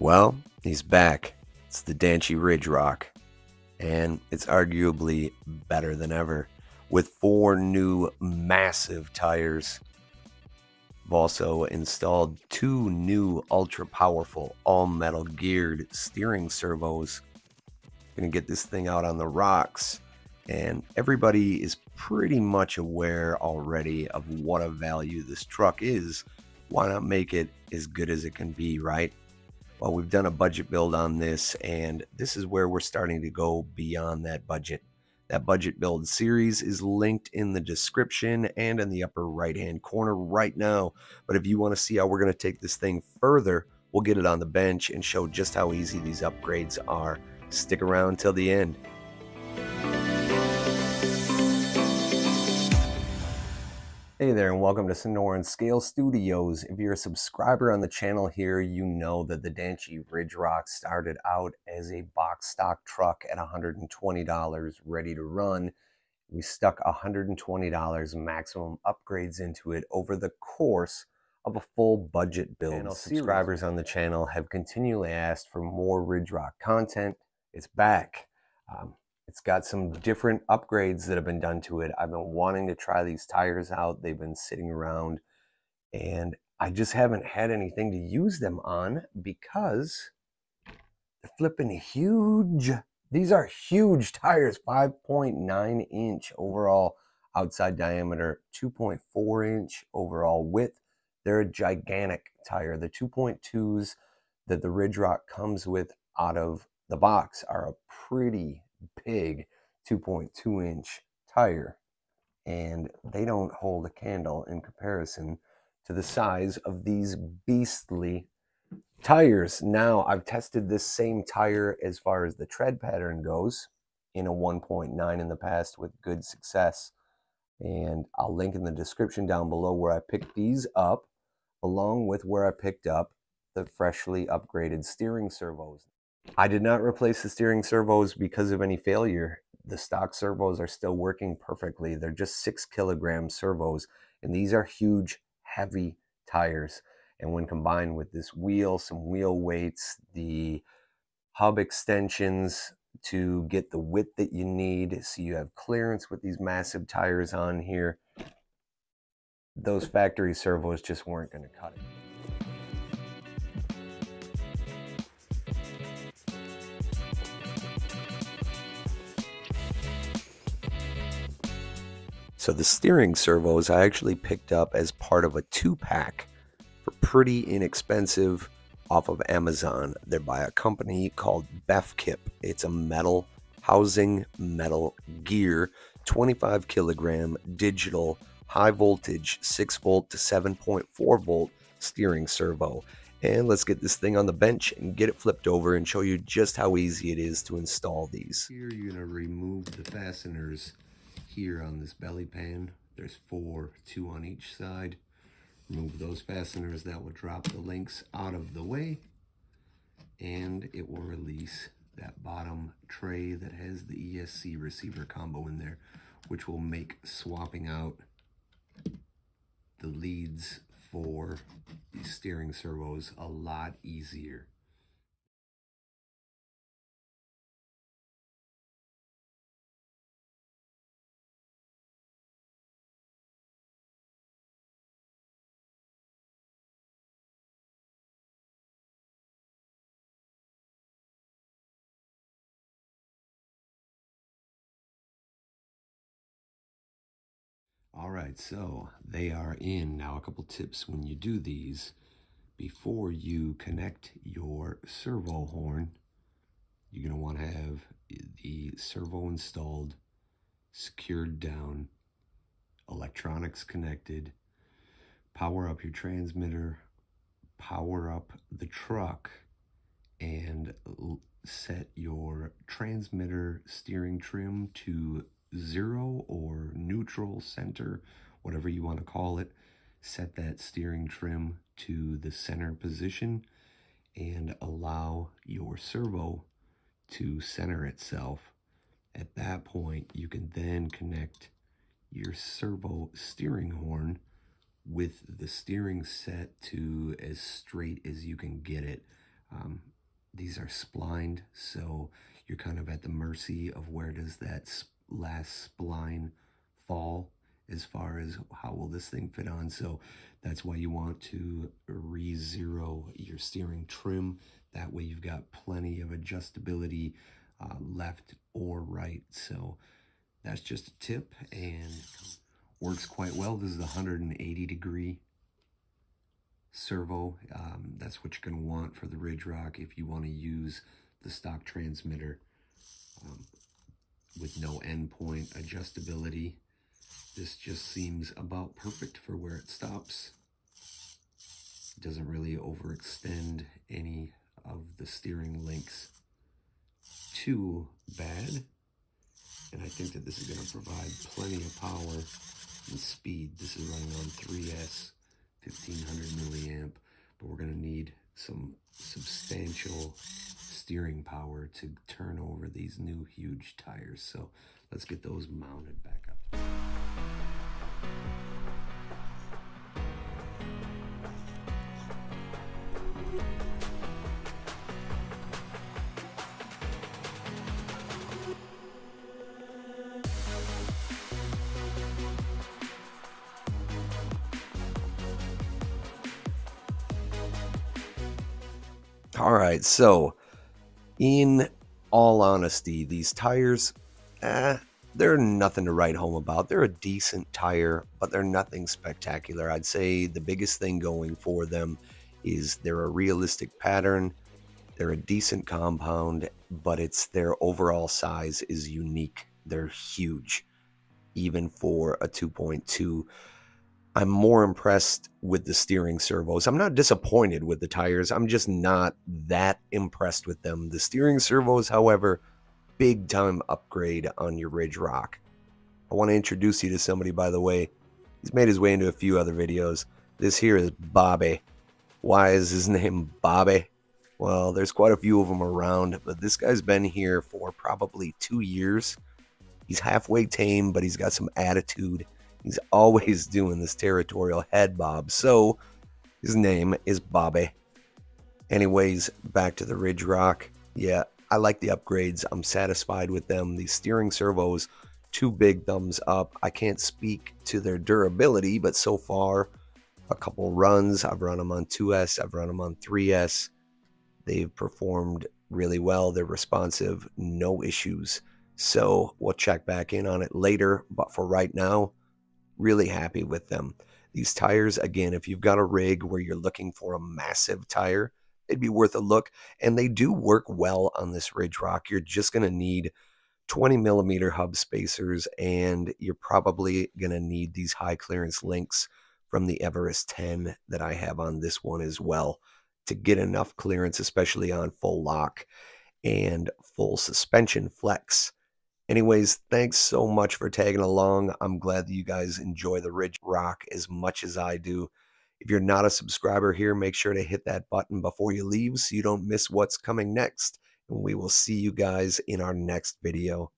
Well, he's back. It's the Danchy Ridge Rock, and it's arguably better than ever. With 4 new massive tires, I've also installed 2 new ultra powerful all metal geared steering servos. Gonna get this thing out on the rocks, and everybody is pretty much aware already of what a value this truck is. Why not make it as good as it can be, right? Well, we've done a budget build on this, and this is where we're starting to go beyond that budget. That budget build series is linked in the description and in the upper right hand corner right now. But if you want to see how we're going to take this thing further, we'll get it on the bench and show just how easy these upgrades are. Stick around till the end. Hey there, and welcome to Sonoran Scale Studios. If you're a subscriber on the channel here, you know that the Danchy Ridge Rock started out as a box stock truck at $120 ready to run. We stuck $120 maximum upgrades into it over the course of a full budget build. Subscribers on the channel have continually asked for more Ridge Rock content. It's back. It's got some different upgrades that have been done to it. I've been wanting to try these tires out. They've been sitting around, and I just haven't had anything to use them on because they're flipping huge. These are huge tires, 5.9 inch overall outside diameter, 2.4 inch overall width. They're a gigantic tire. The 2.2s that the Ridge Rock comes with out of the box are a pretty big 2.2 inch tire, and they don't hold a candle in comparison to the size of these beastly tires. Now, I've tested this same tire as far as the tread pattern goes in a 1.9 in the past with good success, and I'll link in the description down below where I picked these up, along with where I picked up the freshly upgraded steering servos. I did not replace the steering servos because of any failure. The stock servos are still working perfectly. They're just 6 kilogram servos, and these are huge, heavy tires. And when combined with this wheel, some wheel weights, the hub extensions to get the width that you need so you have clearance with these massive tires on here, those factory servos just weren't going to cut it. So the steering servos I actually picked up as part of a 2-pack for pretty inexpensive off of Amazon. They're by a company called Befkip. It's a metal housing, metal gear, 25 kilogram digital high voltage 6 volt to 7.4 volt steering servo. And let's get this thing on the bench and get it flipped over and show you just how easy it is to install these. Here you're going to remove the fasteners here on this belly pan. There's 4, 2 on each side. Remove those fasteners. That will drop the links out of the way, and it will release that bottom tray that has the ESC receiver combo in there, which will make swapping out the leads for the steering servos a lot easier. All right, so they are in. Now, a couple tips when you do these. Before you connect your servo horn, you're going to want to have the servo installed, secured down, electronics connected, power up your transmitter, power up the truck, and set your transmitter steering trim to 0 or neutral, center, whatever you want to call it. Set that steering trim to the center position and allow your servo to center itself. At that point, you can then connect your servo steering horn with the steering set to as straight as you can get it. These are splined, so you're kind of at the mercy of where does that last spline fall as far as how will this thing fit on. So that's why you want to re-zero your steering trim. That way you've got plenty of adjustability left or right. So that's just a tip and works quite well. This is a 180-degree servo. That's what you're going to want for the Ridge Rock if you want to use the stock transmitter with no endpoint adjustability. This just seems about perfect for where it stops. It doesn't really overextend any of the steering links too bad. And I think that this is going to provide plenty of power and speed. This is running on 3S, 1500 milliamp, but we're going to need some substantial steering power to turn over these new huge tires. So let's get those mounted back up. All right, so in all honesty, these tires, they're nothing to write home about. They're a decent tire, but they're nothing spectacular. I'd say the biggest thing going for them is they're a realistic pattern. They're a decent compound, but it's their overall size is unique. They're huge, even for a 2.2. I'm more impressed with the steering servos. I'm not disappointed with the tires. I'm just not that impressed with them. The steering servos, however, big time upgrade on your Ridge Rock. I want to introduce you to somebody, by the way. He's made his way into a few other videos. This here is Bobby. Why is his name Bobby? Well, there's quite a few of them around, but this guy's been here for probably 2 years. He's halfway tame, but he's got some attitude. He's always doing this territorial head bob, so his name is Bobby. Anyways, back to the Ridge Rock. Yeah, I like the upgrades. I'm satisfied with them. These steering servos, 2 big thumbs up. I can't speak to their durability, but so far, a couple runs. I've run them on 2S. I've run them on 3S. They've performed really well. They're responsive. No issues. So we'll check back in on it later. But for right now, really happy with them. These tires, again, if you've got a rig where you're looking for a massive tire, it'd be worth a look. And they do work well on this Ridge Rock. You're just going to need 20 millimeter hub spacers, and you're probably going to need these high clearance links from the Everest 10 that I have on this one as well to get enough clearance, especially on full lock and full suspension flex. Anyways, thanks so much for tagging along. I'm glad that you guys enjoy the Ridge Rock as much as I do. If you're not a subscriber here, make sure to hit that button before you leave so you don't miss what's coming next. And we will see you guys in our next video.